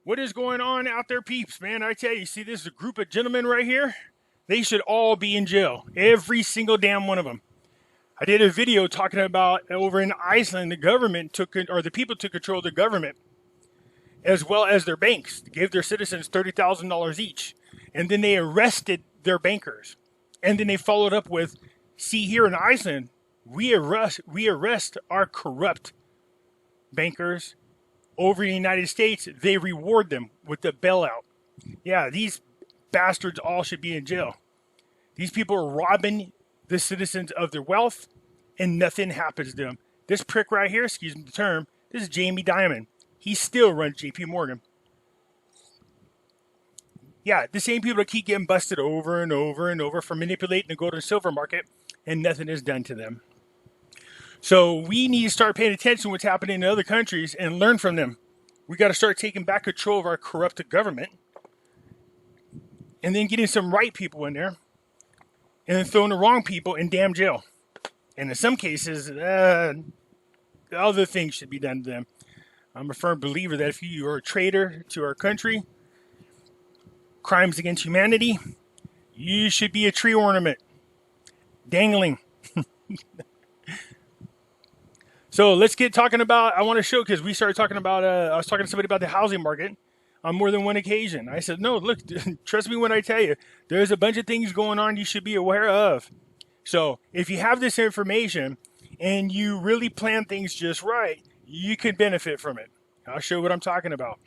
What is going on out there, peeps, man? I tell you, see this group of gentlemen right here? They should all be in jail. Every single damn one of them. I did a video talking about over in Iceland, the government took, or the people took control of the government, as well as their banks. They gave their citizens $30,000 each. And then they arrested their bankers. And then they followed up with, see, here in Iceland, we arrest our corrupt bankers. Over in the United States, they reward them with the bailout. Yeah, these bastards all should be in jail. These people are robbing the citizens of their wealth, and nothing happens to them. This prick right here, excuse me the term, this is Jamie Dimon. He still runs JP Morgan. Yeah, the same people that keep getting busted over and over and over for manipulating the gold and silver market, and nothing is done to them. So we need to start paying attention to what's happening in other countries and learn from them. We got to start taking back control of our corrupted government and then getting some right people in there and then throwing the wrong people in damn jail. And in some cases, other things should be done to them. I'm a firm believer that if you are a traitor to our country, crimes against humanity, you should be a tree ornament, dangling. So let's get talking about, I want to show, because we started talking about, I was talking to somebody about the housing market on more than one occasion. I said, no, look, trust me when I tell you, there's a bunch of things going on you should be aware of. So if you have this information and you really plan things just right, you can benefit from it. I'll show you what I'm talking about.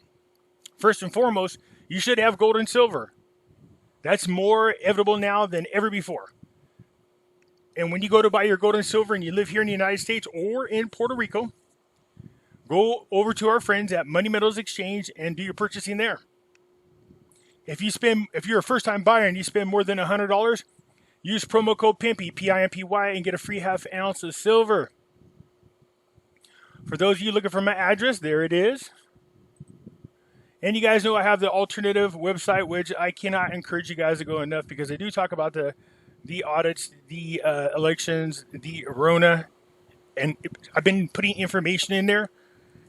First and foremost, you should have gold and silver. That's more inevitable now than ever before. And when you go to buy your gold and silver and you live here in the United States or in Puerto Rico, go over to our friends at Money Metals Exchange and do your purchasing there. If you're a first-time buyer and you spend more than $100, use promo code Pimpy, P-I-M-P-Y, and get a free half ounce of silver. For those of you looking for my address, there it is. And you guys know I have the alternative website, which I cannot encourage you guys to go enough because I do talk about the audits, the elections, the Rona, and I've been putting information in there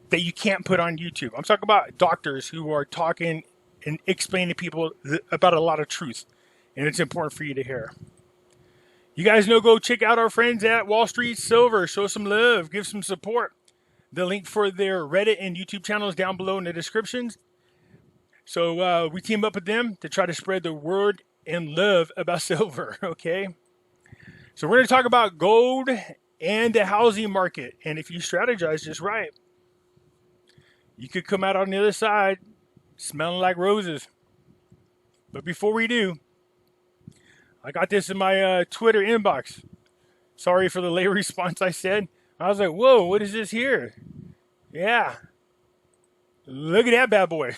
that you can't put on YouTube. I'm talking about doctors who are talking and explaining to people about a lot of truth, and it's important for you to hear. You guys know, go check out our friends at Wall Street Silver. Show some love, give some support. The link for their Reddit and YouTube channel is down below in the descriptions. So we team up with them to try to spread the word and love about silver, okay? So we're going to talk about gold and the housing market. And if you strategize just right, you could come out on the other side smelling like roses. But before we do, I got this in my Twitter inbox. Sorry for the late response I said. I was like, whoa, what is this here? Yeah. Look at that bad boy.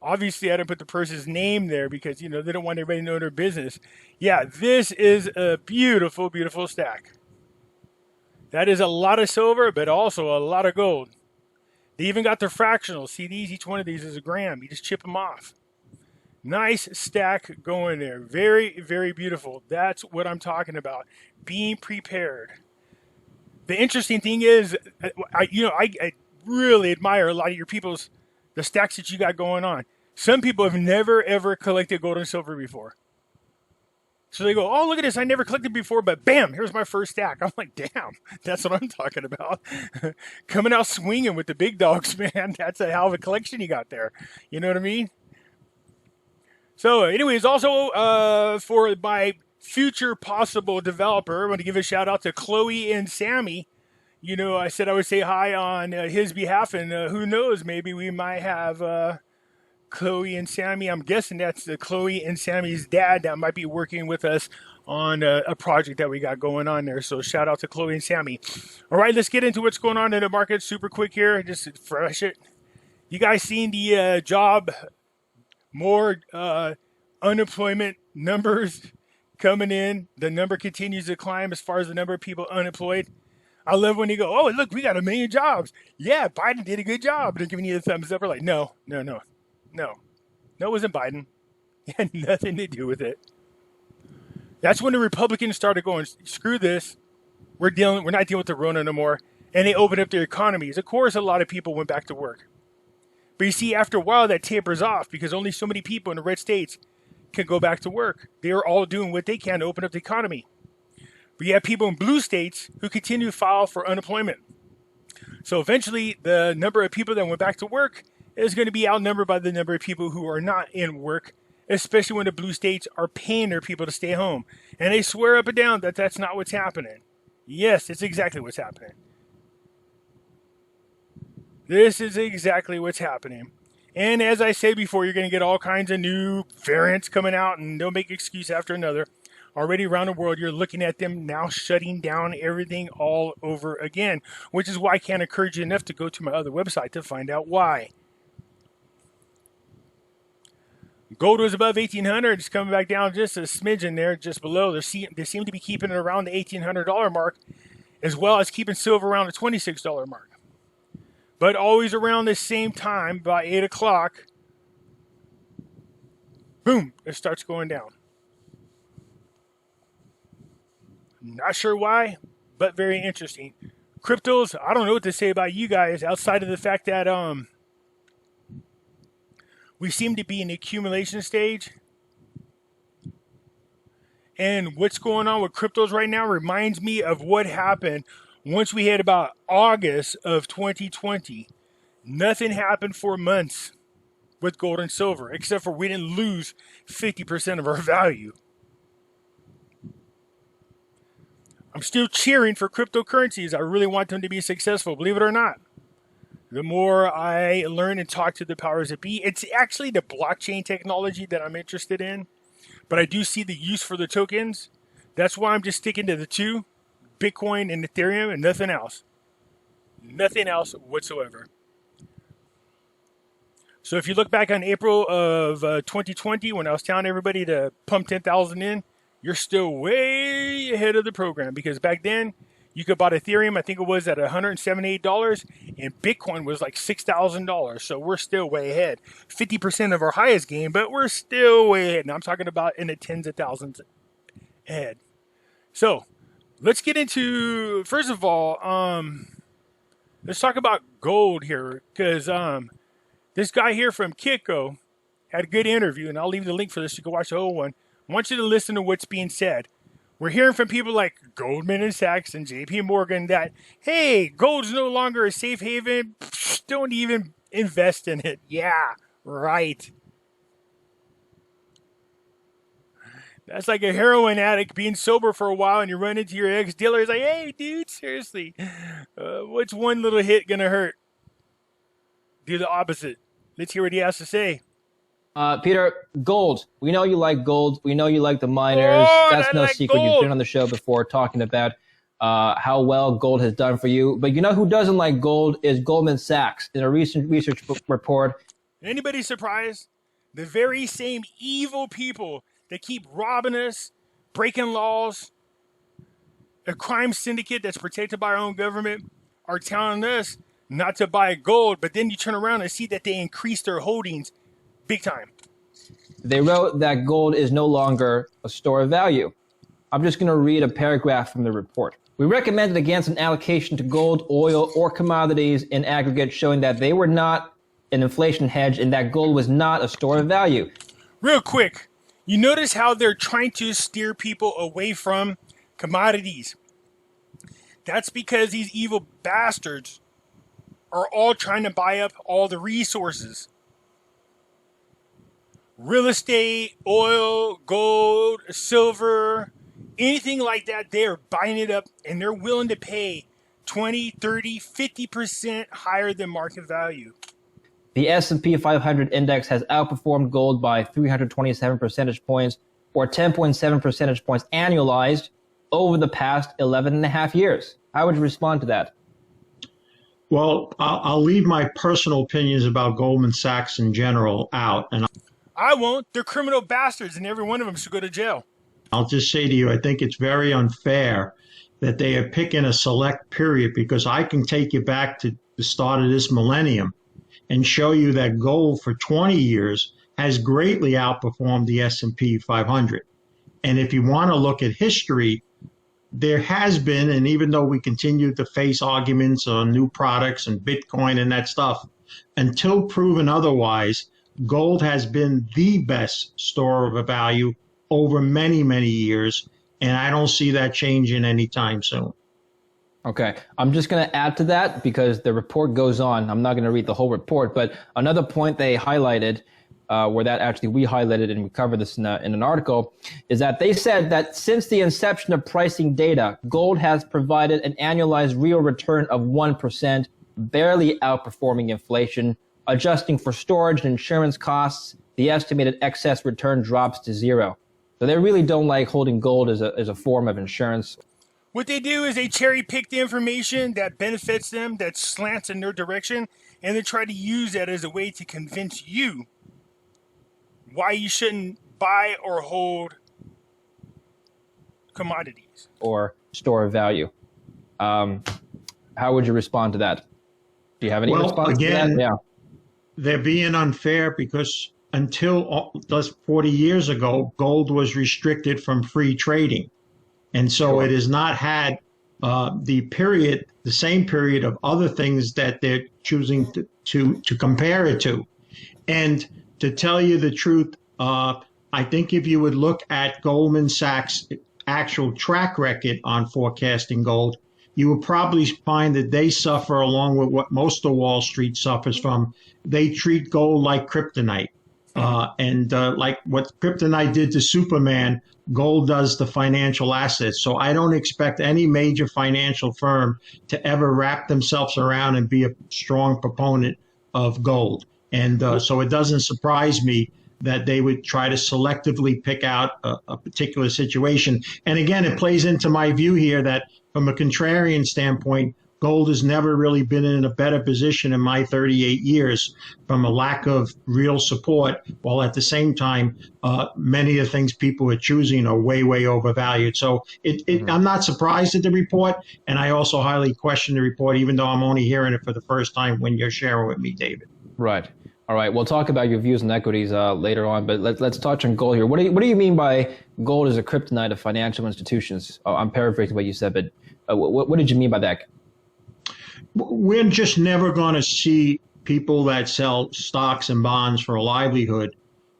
Obviously, I didn't put the person's name there because, they don't want everybody to know their business. Yeah, this is a beautiful, beautiful stack. That is a lot of silver, but also a lot of gold. They even got their fractionals. See these? Each one of these is a gram. You just chip them off. Nice stack going there. Very, very beautiful. That's what I'm talking about. Being prepared. The interesting thing is, I really admire a lot of your the stacks that you got going on. Some people have never, ever collected gold and silver before. So they go, oh, look at this. I never collected before, but bam, here's my first stack. I'm like, damn, that's what I'm talking about. Coming out swinging with the big dogs, man. That's a hell of a collection you got there. You know what I mean? So anyways, also for my future possible developer, I want to give a shout out to Chloe and Sammy. I said I would say hi on his behalf, and who knows, maybe we might have Chloe and Sammy. I'm guessing that's Chloe and Sammy's dad that might be working with us on a project that we got going on there. So shout out to Chloe and Sammy. All right, let's get into what's going on in the market super quick here. Just to fresh it. You guys seen the more unemployment numbers coming in? The number continues to climb as far as the number of people unemployed. I love when you go, oh, look, we got 1 million jobs. Yeah, Biden did a good job. They're giving you the thumbs up. We're like, no. It wasn't Biden. It had nothing to do with it. That's when the Republicans started going, screw this. We're not dealing with the Rona no more. And they opened up their economies. Of course, a lot of people went back to work. But you see, after a while, that tapers off because only so many people in the red states can go back to work. They are all doing what they can to open up the economy. But you have people in blue states who continue to file for unemployment. So eventually, the number of people that went back to work is going to be outnumbered by the number of people who are not in work, especially when the blue states are paying their people to stay home. And they swear up and down that that's not what's happening. Yes, it's exactly what's happening. This is exactly what's happening. And as I said before, you're going to get all kinds of new variants coming out, and they'll make excuse after another. Already around the world, you're looking at them now shutting down everything all over again, which is why I can't encourage you enough to go to my other website to find out why. Gold was above 1,800. It's coming back down just a smidgen there, just below. They seem to be keeping it around the $1,800 mark, as well as keeping silver around the $26 mark. But always around the same time, by 8 o'clock, boom, it starts going down. Not sure why, but very interesting. Cryptos, I don't know what to say about you guys outside of the fact that we seem to be in the accumulation stage. And what's going on with cryptos right now reminds me of what happened once we hit about August of 2020. Nothing happened for months with gold and silver, except for we didn't lose 50% of our value. I'm still cheering for cryptocurrencies. I really want them to be successful, believe it or not. The more I learn and talk to the powers that be, it's actually the blockchain technology that I'm interested in. But I do see the use for the tokens. That's why I'm just sticking to the two, Bitcoin and Ethereum, and nothing else. Nothing else whatsoever. So if you look back on April of 2020, when I was telling everybody to pump 10,000 in, you're still way ahead of the program, because back then you could buy Ethereum, I think it was at $178, and Bitcoin was like $6,000. So we're still way ahead. 50% of our highest gain, but we're still way ahead. And I'm talking about in the tens of thousands ahead. So let's get into, first of all, let's talk about gold here, because this guy here from Kitco had a good interview, and I'll leave the link for this. You can watch the whole one. I want you to listen to what's being said. We're hearing from people like Goldman & Sachs and JP Morgan that, hey, gold's no longer a safe haven. Don't even invest in it. Yeah, right. That's like a heroin addict being sober for a while, and you run into your ex-dealer. He's like, hey, dude, seriously, what's one little hit going to hurt? Do the opposite. Let's hear what he has to say. Peter, gold. We know you like gold. We know you like the miners. That's no secret. Gold. You've been on the show before talking about how well gold has done for you. But you know who doesn't like gold is Goldman Sachs. In a recent research report. Anybody surprised? The very same evil people that keep robbing us, breaking laws, a crime syndicate that's protected by our own government, are telling us not to buy gold. But then you turn around and see that they increase their holdings big time. They wrote that gold is no longer a store of value. I'm just going to read a paragraph from the report. We recommended against an allocation to gold, oil, or commodities in aggregate, showing that they were not an inflation hedge and that gold was not a store of value. Real quick, you notice how they're trying to steer people away from commodities. That's because these evil bastards are all trying to buy up all the resources. Real estate, oil, gold, silver, anything like that, they're buying it up, and they're willing to pay 20, 30, 50% higher than market value. The S&P 500 index has outperformed gold by 327 percentage points, or 10.7 percentage points annualized over the past 11 and a half years. How would you respond to that? Well, I'll leave my personal opinions about Goldman Sachs in general out, and I won't. They're criminal bastards, and every one of them should go to jail. I'll just say to you, I think it's very unfair that they are picking a select period, because I can take you back to the start of this millennium and show you that gold for 20 years has greatly outperformed the S&P 500. And if you want to look at history, there has been, and even though we continue to face arguments on new products and Bitcoin and that stuff, Until proven otherwise, gold has been the best store of value over many, many years, and I don't see that changing anytime soon. Okay, I'm just going to add to that because the report goes on. I'm not going to read the whole report, but another point they highlighted, where that actually we highlighted and we covered this in an article, is that they said that since the inception of pricing data, gold has provided an annualized real return of 1%, barely outperforming inflation. Adjusting for storage and insurance costs, the estimated excess return drops to zero. So they really don't like holding gold as a form of insurance. What they do is they cherry pick the information that benefits them, that slants in their direction, and they try to use that as a way to convince you why you shouldn't buy or hold commodities. Or store of value. How would you respond to that? Do you have any response to that? Yeah. They're being unfair because until 40 years ago, gold was restricted from free trading. And so it has not had the same period of other things that they're choosing to compare it to. And to tell you the truth, I think if you would look at Goldman Sachs' actual track record on forecasting gold, you will probably find that they suffer along with what most of Wall Street suffers from. They treat gold like kryptonite. And like what kryptonite did to Superman, gold does to financial assets. So I don't expect any major financial firm to ever wrap themselves around and be a strong proponent of gold. And so it doesn't surprise me that they would try to selectively pick out a particular situation. And again, it plays into my view here that from a contrarian standpoint, gold has never really been in a better position in my 38 years from a lack of real support, while at the same time, many of the things people are choosing are way, way overvalued. So I'm not surprised at the report, and I also highly question the report, even though I'm only hearing it for the first time when you're sharing with me, David. Right. All right. We'll talk about your views on equities later on, but let's touch on gold here. What do you mean by gold is a kryptonite of financial institutions? Oh, I'm paraphrasing what you said, but what did you mean by that? We're just never going to see people that sell stocks and bonds for a livelihood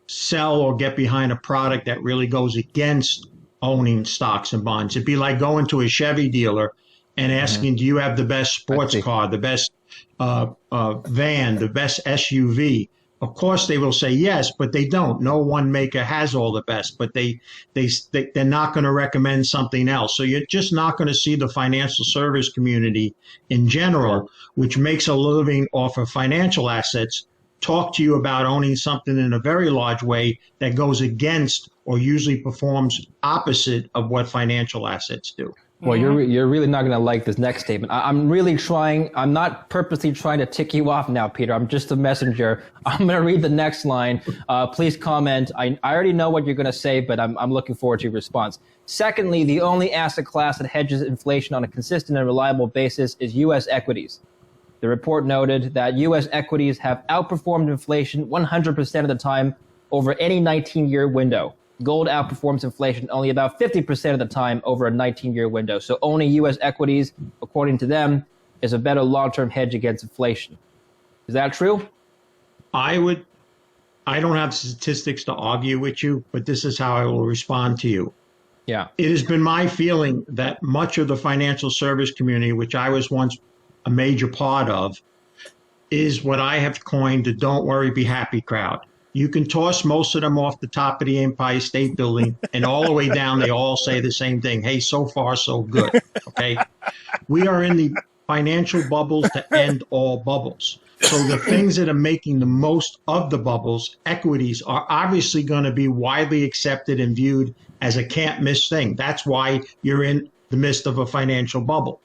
sell or get behind a product that really goes against owning stocks and bonds. It'd be like going to a Chevy dealer and asking, do you have the best sports car, the best van, the best SUV? Of course, they will say yes, but they don't. No one maker has all the best, but they're not going to recommend something else. So you're just not going to see the financial service community in general, which makes a living off of financial assets, talk to you about owning something in a very large way that goes against or usually performs opposite of what financial assets do. Well, you're really not going to like this next statement. I'm not purposely trying to tick you off now, Peter. I'm just a messenger. I'm going to read the next line. Please comment. I already know what you're going to say, but I'm looking forward to your response. Secondly, the only asset class that hedges inflation on a consistent and reliable basis is U.S. equities. The report noted that U.S. equities have outperformed inflation 100% of the time over any 19-year window. Gold outperforms inflation only about 50% of the time over a 19-year window. So owning U.S. equities, according to them, is a better long-term hedge against inflation. Is that true? I don't have statistics to argue with you, but this is how I will respond to you. Yeah. It has been my feeling that much of the financial service community, which I was once a major part of, is what I have coined the don't worry, be happy crowd. You can toss most of them off the top of the Empire State Building, and all the way down, they all say the same thing. Hey, so far, so good. Okay. We are in the financial bubbles to end all bubbles. So the things that are making the most of the bubbles, equities, are obviously going to be widely accepted and viewed as a can't miss thing. That's why you're in the midst of a financial bubble.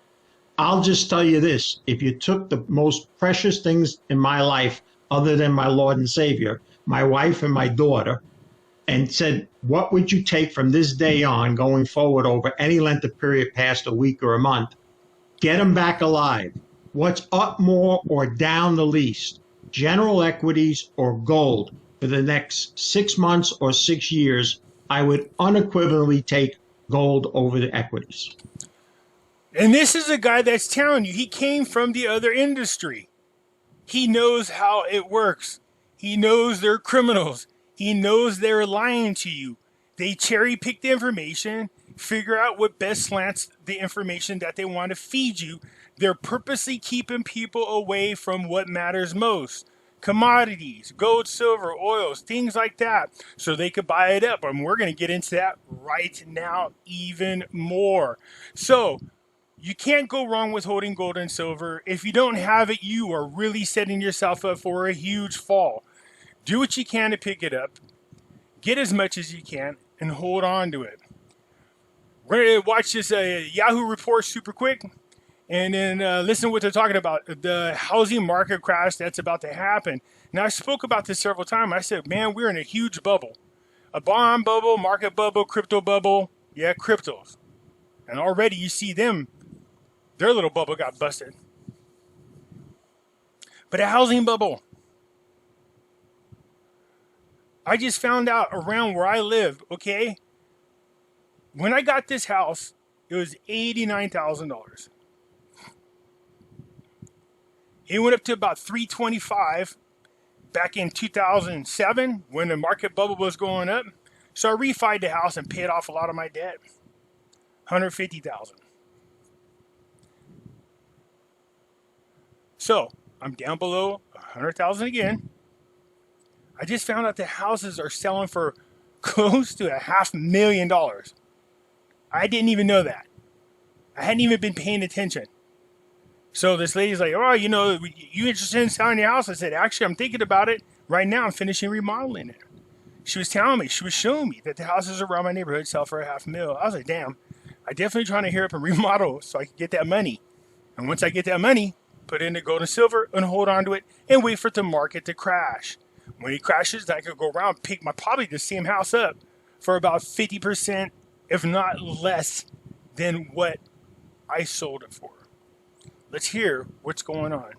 I'll just tell you this. If you took the most precious things in my life, other than my Lord and Savior, my wife and my daughter, and said, what would you take from this day on going forward over any length of period past a week or a month? Get them back alive. What's up more or down the least? General equities or gold for the next 6 months or 6 years? I would unequivocally take gold over the equities. And this is a guy that's telling you he came from the other industry. He knows how it works. He knows they're criminals. He knows they're lying to you. They cherry pick the information, figure out what best slants the information that they want to feed you. They're purposely keeping people away from what matters most. Commodities, gold, silver, oils, things like that, so they could buy it up. And we're going to get into that right now even more. So you can't go wrong with holding gold and silver. If you don't have it, you are really setting yourself up for a huge fall. Do what you can to pick it up. Get as much as you can and hold on to it. We're going to watch this Yahoo report super quick and then listen to what they're talking about. The housing market crash that's about to happen. Now, I spoke about this several times. I said, man, we're in a huge bubble. A bond bubble, market bubble, crypto bubble. Yeah, cryptos. And already you see them. Their little bubble got busted. But a housing bubble. I just found out around where I live, okay? When I got this house, it was $89,000. It went up to about $325 back in 2007 when the market bubble was going up. So I refied the house and paid off a lot of my debt. $150,000. So I'm down below $100,000 again. I just found out the houses are selling for close to $500,000. I didn't even know that. I hadn't even been paying attention. So this lady's like, oh, you interested in selling your house? I said, actually, I'm thinking about it. Right now, I'm finishing remodeling it. She was telling me, she was showing me that the houses around my neighborhood sell for $500,000. I was like, damn, I definitely trying to hurry up and remodel so I can get that money. And once I get that money, put it into gold and silver and hold on to it and wait for the market to crash. When it crashes, I could go around and pick probably the same house up for about 50%, if not less, than what I sold it for. Let's hear what's going on.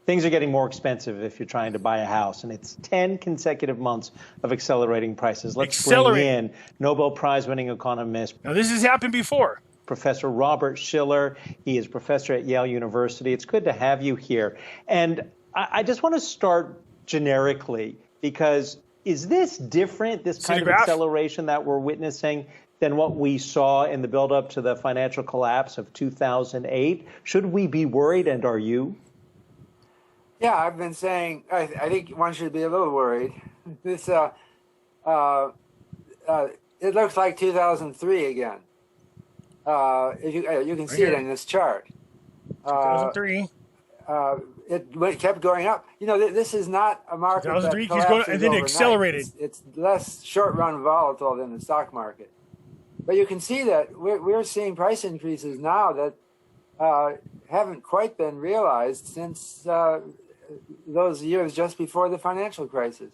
Things are getting more expensive if you're trying to buy a house, and it's 10 consecutive months of accelerating prices. Let's bring in Nobel Prize-winning economist. Now, this has happened before. Professor Robert Schiller. He is professor at Yale University. It's good to have you here. And I just want to start generically, because is this different, this kind of acceleration that we're witnessing, than what we saw in the buildup to the financial collapse of 2008? Should we be worried, and are you? Yeah, I've been saying I think one should be a little worried. This it looks like 2003 again. If you can see it in this chart. 2003. It kept going up. This is not a market 2003 that keeps going, collapses and then it overnight. accelerated. It's less short-run volatile than the stock market. But you can see that we're seeing price increases now that haven't quite been realized since those years just before the financial crisis.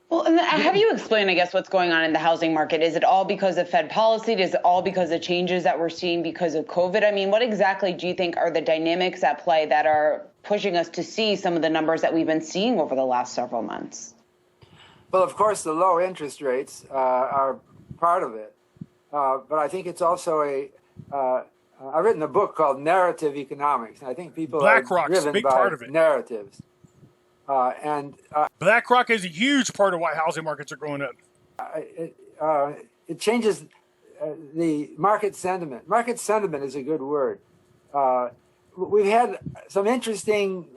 Well, and have you explained, I guess, what's going on in the housing market? Is it all because of Fed policy? Is it all because of changes that we're seeing because of COVID? I mean, what exactly do you think are the dynamics at play that are pushing us to see some of the numbers that we've been seeing over the last several months? Well, of course, the low interest rates are part of it. But I think it's also I've written a book called Narrative Economics, and I think people Blackrock's are driven big by part of it. narratives. BlackRock is a huge part of why housing markets are going up. It changes the market sentiment. Market sentiment is a good word. We've had some interesting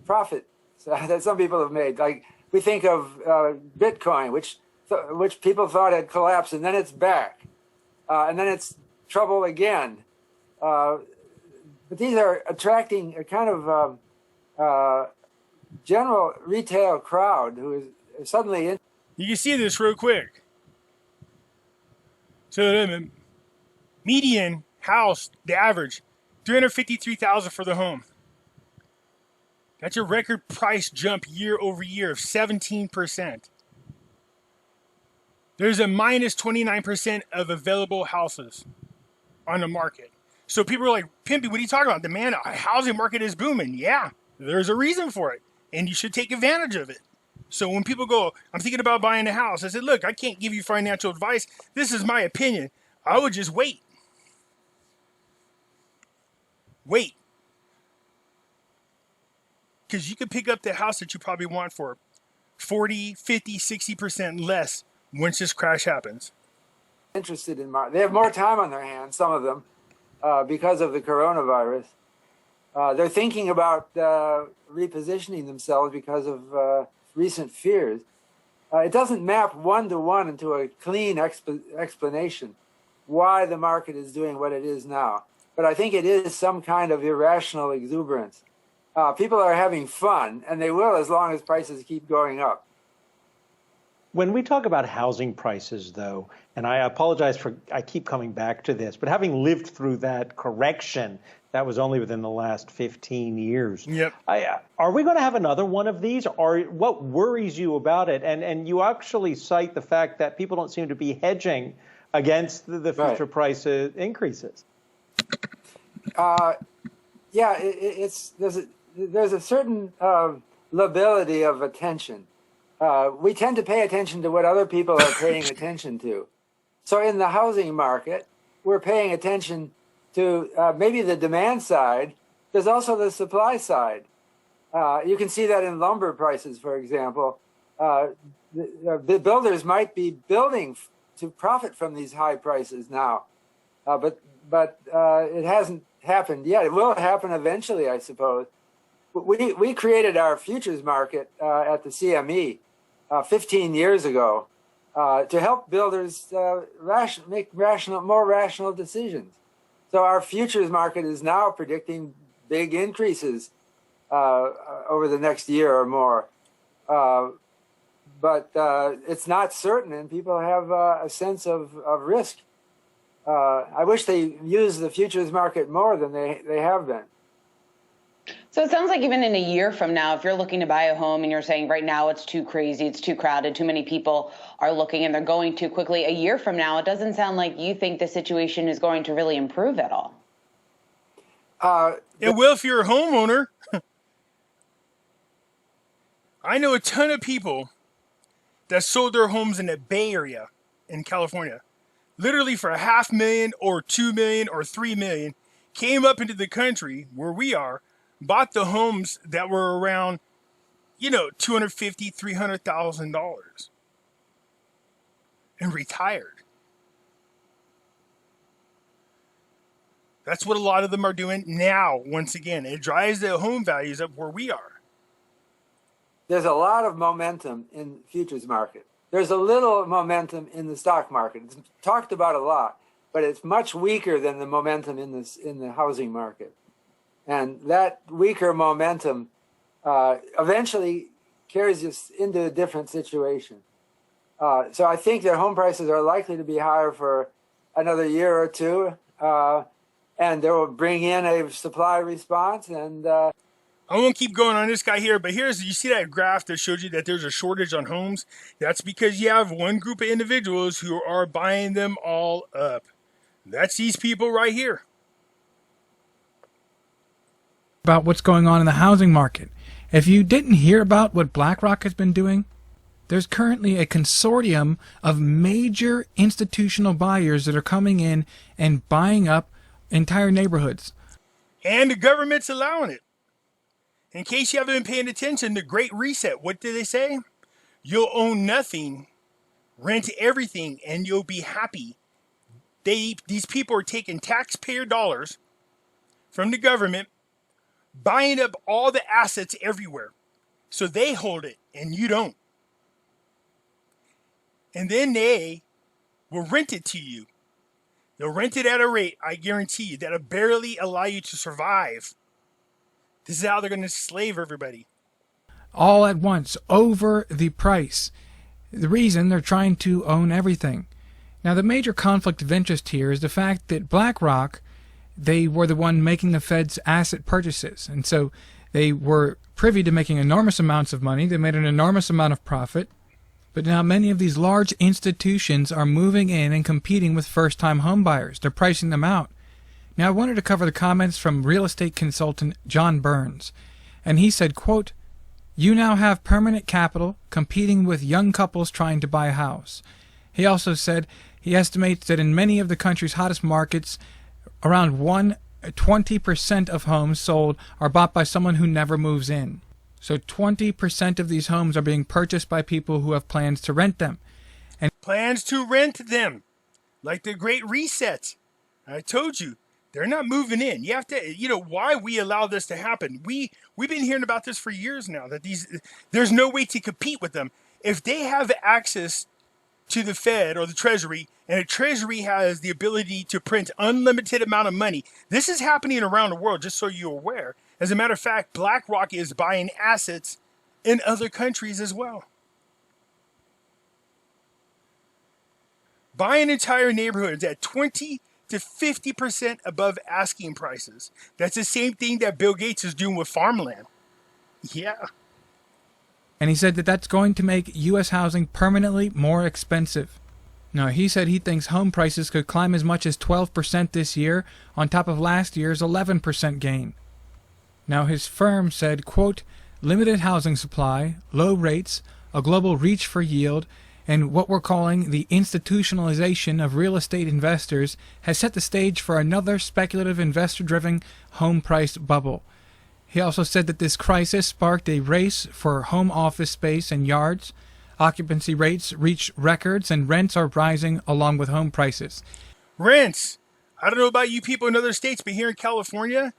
profits that some people have made. Like we think of Bitcoin, which people thought had collapsed, and then it's back, and then it's trouble again. But these are attracting a kind of general retail crowd who is suddenly in. You can see this real quick. So the median house, the average, $353,000 for the home. That's a record price jump year over year of 17%. There's a minus 29% of available houses on the market. So people are like, Pimpy, what are you talking about? The housing market is booming. Yeah, there's a reason for it. And you should take advantage of it. So when people go, I'm thinking about buying a house, I said, look, I can't give you financial advice. This is my opinion. I would just wait. Wait. because you could pick up the house that you probably want for 40, 50, 60% less once this crash happens. Interested in they have more time on their hands, some of them, because of the coronavirus. They're thinking about repositioning themselves because of recent fears. It doesn't map one-to-one into a clean explanation why the market is doing what it is now. But I think it is some kind of irrational exuberance. People are having fun, and they will as long as prices keep going up. When we talk about housing prices, though, and I apologize I keep coming back to this, but having lived through that correction, that was only within the last 15 years. Yep. Are we going to have another one of these? Or what worries you about it? And you actually cite the fact that people don't seem to be hedging against the future price increases. Yeah, there's a certain lability of attention. We tend to pay attention to what other people are paying attention to. So in the housing market, we're paying attention to maybe the demand side. There's also the supply side. You can see that in lumber prices, for example. The builders might be building to profit from these high prices now, but it hasn't happened yet. It will happen eventually, I suppose. We created our futures market at the CME 15 years ago to help builders make more rational decisions. So our futures market is now predicting big increases over the next year or more. But it's not certain, and people have a sense of risk. I wish they used the futures market more than they have been. So it sounds like even in a year from now, if you're looking to buy a home and you're saying right now it's too crazy, it's too crowded, too many people are looking and they're going too quickly, a year from now, it doesn't sound like you think the situation is going to really improve at all. It will if you're a homeowner. I know a ton of people that sold their homes in the Bay Area in California, literally for $500,000 or $2 million or $3 million, came up into the country where we are, bought the homes that were around, $250,000, $300,000 and retired. That's what a lot of them are doing now. Once again, it drives the home values up where we are. There's a lot of momentum in the futures market. There's a little momentum in the stock market. It's talked about a lot, but it's much weaker than the momentum in the housing market. And that weaker momentum eventually carries us into a different situation. So I think that home prices are likely to be higher for another year or two, and they will bring in a supply response. And I won't keep going on this guy here, but you see that graph that showed you that there's a shortage on homes? That's because you have one group of individuals who are buying them all up. That's these people right here. About what's going on in the housing market. If you didn't hear about what Blackrock has been doing, there's currently a consortium of major institutional buyers that are coming in and buying up entire neighborhoods. And the government's allowing it. In case you haven't been paying attention, the Great Reset, what did they say? You'll own nothing, rent everything, and you'll be happy. These people are taking taxpayer dollars from the government, buying up all the assets everywhere. So they hold it and you don't. And then they will rent it to you. They'll rent it at a rate, I guarantee you, that'll barely allow you to survive. This is how they're going to slave everybody. All at once, over the price. The reason they're trying to own everything. Now, the major conflict of interest here is the fact that BlackRock, they were the one making the Fed's asset purchases. And so they were privy to making enormous amounts of money. They made an enormous amount of profit. But now many of these large institutions are moving in and competing with first-time homebuyers. They're pricing them out. Now, I wanted to cover the comments from real estate consultant John Burns. And he said, quote, "You now have permanent capital competing with young couples trying to buy a house." He also said he estimates that in many of the country's hottest markets, around 20% of homes sold are bought by someone who never moves in. So 20% of these homes are being purchased by people who have plans to rent them. Plans to rent them, like the Great Reset. I told you, they're not moving in. You have to, why we allow this to happen. We've been hearing about this for years now, that there's no way to compete with them. If they have access to the Fed or the Treasury, and the Treasury has the ability to print unlimited amount of money, this is happening around the world, just so you're aware. As a matter of fact, BlackRock is buying assets in other countries as well. Buying entire neighborhoods at 20 to 50% above asking prices. That's the same thing that Bill Gates is doing with farmland. Yeah. And he said that that's going to make U.S. housing permanently more expensive. Now, he said he thinks home prices could climb as much as 12% this year, on top of last year's 11% gain. Now, his firm said, quote, limited housing supply, low rates, a global reach for yield, and what we're calling the institutionalization of real estate investors has set the stage for another speculative investor-driven home price bubble. He also said that this crisis sparked a race for home office space and yards. Occupancy rates reach records and rents are rising along with home prices. Rents. I don't know about you people in other states, but here in California,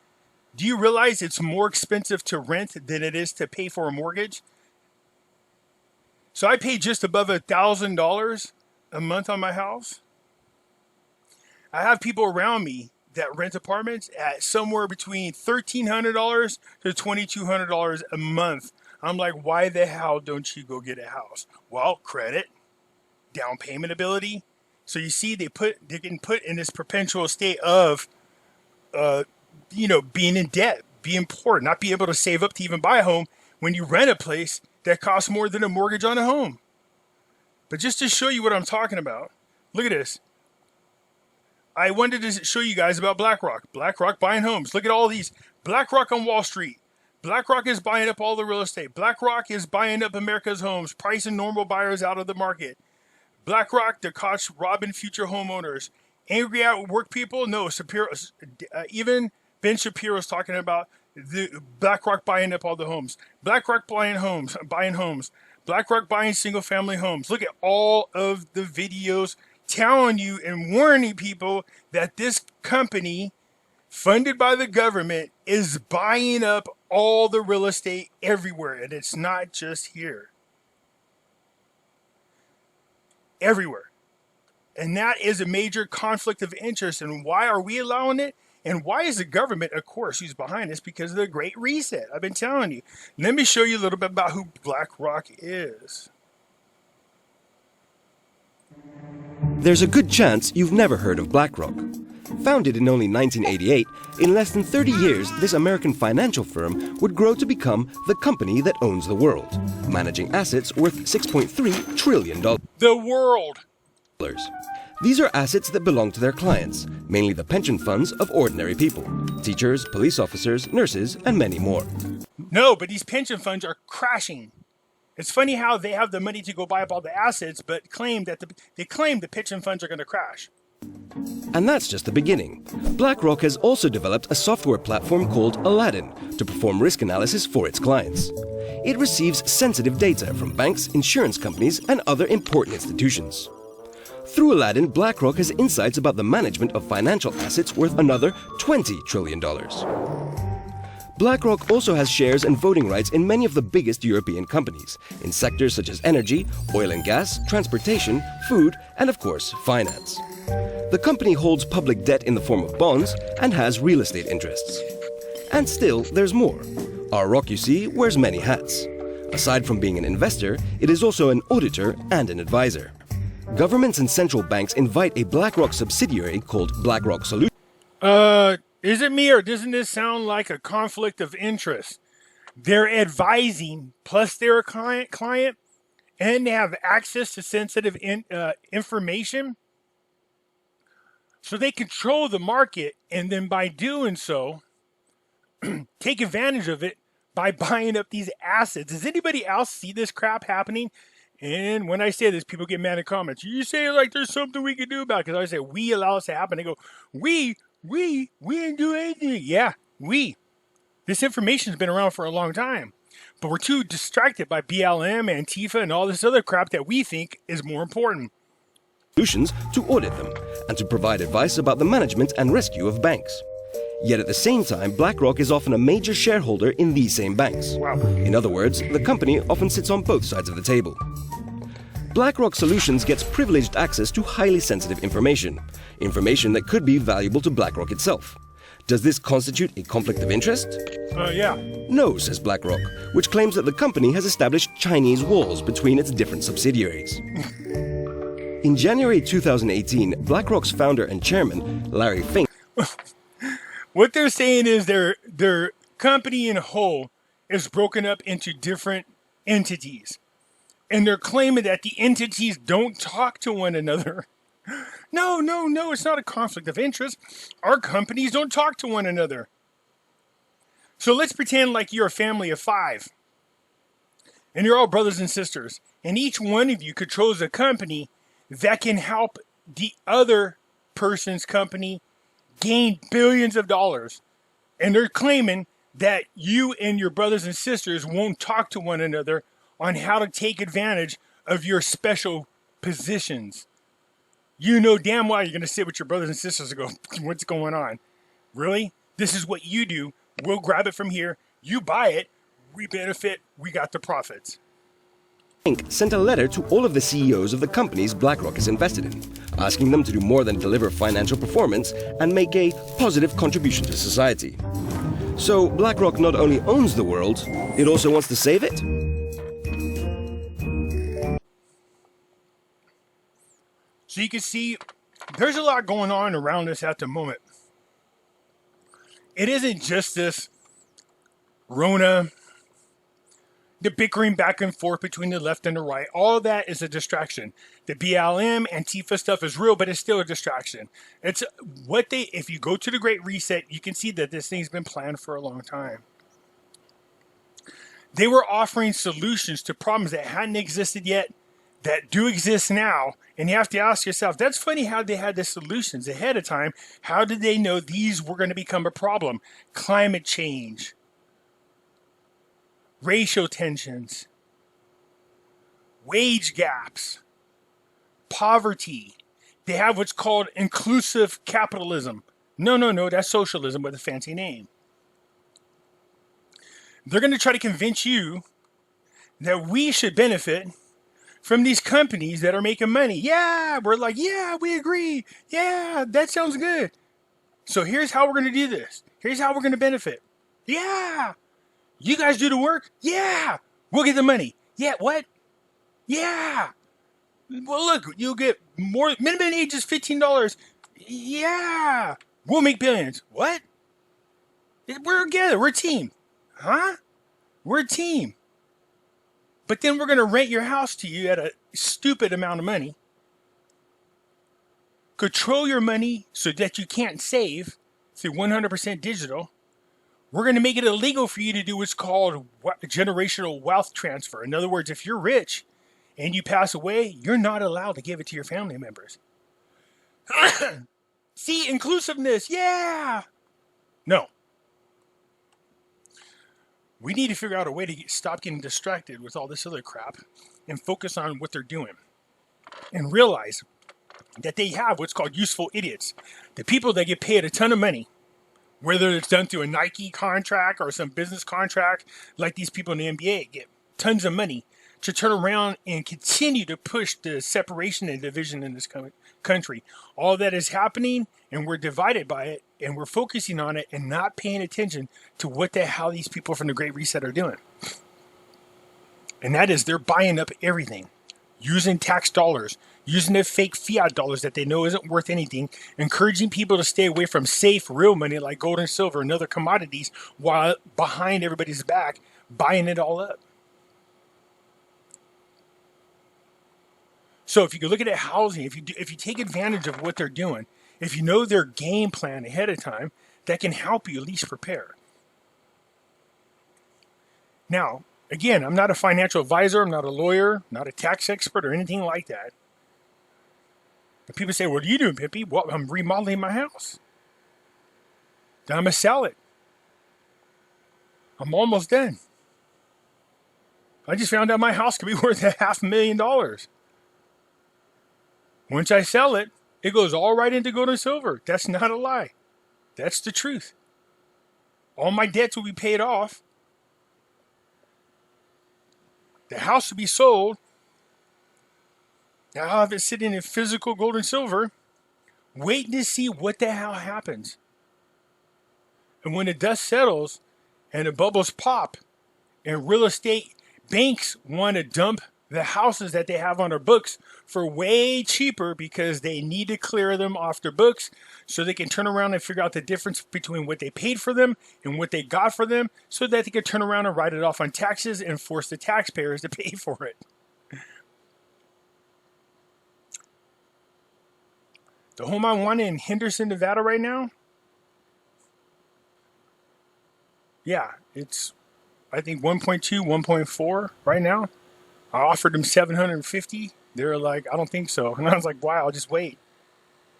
do you realize it's more expensive to rent than it is to pay for a mortgage? So I pay just above $1,000 a month on my house. I have people around me that rent apartments at somewhere between $1,300 to $2,200 a month. I'm like, why the hell don't you go get a house? Well, credit, down payment ability. So you see, they're getting put in this perpetual state of, being in debt, being poor, not being able to save up to even buy a home when you rent a place that costs more than a mortgage on a home. But just to show you what I'm talking about, look at this. I wanted to show you guys about BlackRock. BlackRock buying homes. Look at all these. BlackRock on Wall Street. BlackRock is buying up all the real estate. BlackRock is buying up America's homes, pricing normal buyers out of the market. BlackRock to catch robbing future homeowners. Angry at work people? No, even Ben Shapiro's talking about the BlackRock buying up all the homes. BlackRock buying homes. BlackRock buying single-family homes. Look at all of the videos telling you and warning people that this company, funded by the government, is buying up all the real estate everywhere. And it's not just here. Everywhere. And that is a major conflict of interest. And why are we allowing it? And why is the government, of course, who's behind this? Because of the Great Reset. I've been telling you. Let me show you a little bit about who BlackRock is. There's a good chance you've never heard of BlackRock. Founded in only 1988, in less than 30 years, this American financial firm would grow to become the company that owns the world, managing assets worth $6.3 trillion. The world. These are assets that belong to their clients, mainly the pension funds of ordinary people, teachers, police officers, nurses, and many more. No, but these pension funds are crashing. It's funny how they have the money to go buy up all the assets, but claim the pension funds are going to crash. And that's just the beginning. BlackRock has also developed a software platform called Aladdin to perform risk analysis for its clients. It receives sensitive data from banks, insurance companies, and other important institutions. Through Aladdin, BlackRock has insights about the management of financial assets worth another $20 trillion. BlackRock also has shares and voting rights in many of the biggest European companies, in sectors such as energy, oil and gas, transportation, food, and of course, finance. The company holds public debt in the form of bonds and has real estate interests. And still, there's more. Our Rock, you see, wears many hats. Aside from being an investor, it is also an auditor and an advisor. Governments and central banks invite a BlackRock subsidiary called BlackRock Solutions. Is it me or doesn't this sound like a conflict of interest? They're advising, plus they're a client, and they have access to sensitive information. So they control the market, and then by doing so, take advantage of it by buying up these assets. Does anybody else see this crap happening? And when I say this, people get mad in comments. You say like there's something we can do about it. Because I say we allow this to happen. They go, we didn't do anything. Yeah, we. This information has been around for a long time. but we're too distracted by BLM, Antifa, and all this other crap that we think is more important. Solutions to audit them and to provide advice about the management and rescue of banks. Yet at the same time, BlackRock is often a major shareholder in these same banks. Wow. In other words, the company often sits on both sides of the table. BlackRock Solutions gets privileged access to highly sensitive information that could be valuable to BlackRock itself. Does this constitute a conflict of interest? Yeah. No, says BlackRock, which claims that the company has established Chinese walls between its different subsidiaries. In January 2018, BlackRock's founder and chairman, Larry Fink, What they're saying is their company in whole is broken up into different entities. And they're claiming that the entities don't talk to one another. No, it's not a conflict of interest. Our companies don't talk to one another. So let's pretend like you're a family of 5. And you're all brothers and sisters. And each one of you controls a company that can help the other person's company gain billions of dollars. And they're claiming that you and your brothers and sisters won't talk to one another on how to take advantage of your special positions. You know damn well you're going to sit with your brothers and sisters and go, what's going on? Really? This is what you do. We'll grab it from here. You buy it. We benefit. We got the profits. Fink sent a letter to all of the CEOs of the companies BlackRock is invested in, asking them to do more than deliver financial performance and make a positive contribution to society. So BlackRock not only owns the world, it also wants to save it? So you can see there's a lot going on around us at the moment. It isn't just this Rona, the bickering back and forth between the left and the right. All that is a distraction. The BLM, Antifa stuff is real, but it's still a distraction. It's what if you go to the Great Reset, you can see that this thing's been planned for a long time. They were offering solutions to problems that hadn't existed yet, that do exist now, and you have to ask yourself, that's funny how they had the solutions ahead of time. How did they know these were going to become a problem? Climate change, racial tensions, wage gaps, poverty. They have what's called inclusive capitalism. No, that's socialism with a fancy name. They're going to try to convince you that we should benefit from these companies that are making money. Yeah, we're like, yeah, we agree. Yeah, that sounds good. So here's how we're going to do this. Here's how we're going to benefit. Yeah. You guys do the work? Yeah. We'll get the money. Yeah, what? Yeah. Well, look, you'll get more. Minimum age is $15. Yeah. We'll make billions. What? We're together. We're a team. Huh? We're a team. But then we're going to rent your house to you at a stupid amount of money. Control your money so that you can't save through 100% digital. We're going to make it illegal for you to do what's called generational wealth transfer. In other words, if you're rich and you pass away, you're not allowed to give it to your family members. See, inclusiveness. Yeah. No. We need to figure out a way to stop getting distracted with all this other crap and focus on what they're doing and realize that they have what's called useful idiots. The people that get paid a ton of money, whether it's done through a Nike contract or some business contract, like these people in the NBA get tons of money to turn around and continue to push the separation and division in this country. All that is happening, and we're divided by it, and we're focusing on it and not paying attention to what the hell these people from the Great Reset are doing. And that is they're buying up everything, using tax dollars, using the fake fiat dollars that they know isn't worth anything, encouraging people to stay away from safe, real money like gold and silver and other commodities, while behind everybody's back, buying it all up. So if you look at it, housing, if you take advantage of what they're doing, if you know their game plan ahead of time, that can help you at least prepare. Now, again, I'm not a financial advisor, I'm not a lawyer, not a tax expert or anything like that. But people say, what are you doing, Pimpy? Well, I'm remodeling my house. Then I'm going to sell it. I'm almost done. I just found out my house could be worth $500,000. Once I sell it, it goes all right into gold and silver. That's not a lie. That's the truth. All my debts will be paid off. The house will be sold. Now I'll have it sitting in physical gold and silver, waiting to see what the hell happens. And when the dust settles and the bubbles pop and real estate banks want to dump the houses that they have on their books for way cheaper because they need to clear them off their books so they can turn around and figure out the difference between what they paid for them and what they got for them so that they can turn around and write it off on taxes and force the taxpayers to pay for it. The home I want in Henderson, Nevada right now, yeah, it's, I think 1.2, 1.4 right now. I offered them 750. They were like, I don't think so. And I was like, wow, I'll just wait.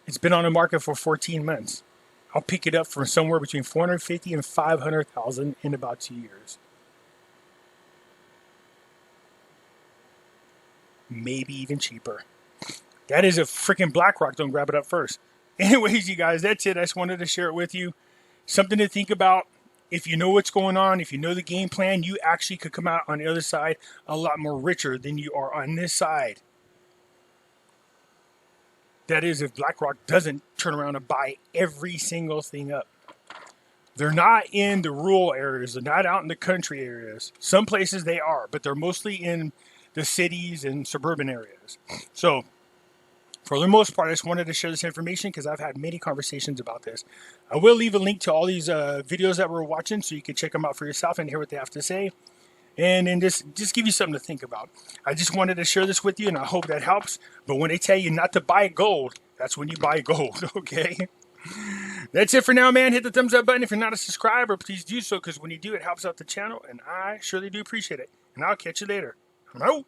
It's been on the market for 14 months. I'll pick it up for somewhere between 450 and 500,000 in about 2 years. Maybe even cheaper. That is a freaking Blackrock. Don't grab it up first. Anyways, you guys, that's it. I just wanted to share it with you. Something to think about. If you know what's going on, if you know the game plan, you actually could come out on the other side a lot more richer than you are on this side. That is, if Blackrock doesn't turn around and buy every single thing up. They're not in the rural areas. They're not out in the country areas. Some places they are, but they're mostly in the cities and suburban areas. So, for the most part, I just wanted to share this information because I've had many conversations about this. I will leave a link to all these videos that we're watching so you can check them out for yourself and hear what they have to say. And then just give you something to think about. I just wanted to share this with you, and I hope that helps. But when they tell you not to buy gold, that's when you buy gold, okay? That's it for now, man. Hit the thumbs up button if you're not a subscriber. Please do so, because when you do, it helps out the channel, and I surely do appreciate it. And I'll catch you later. I'm out.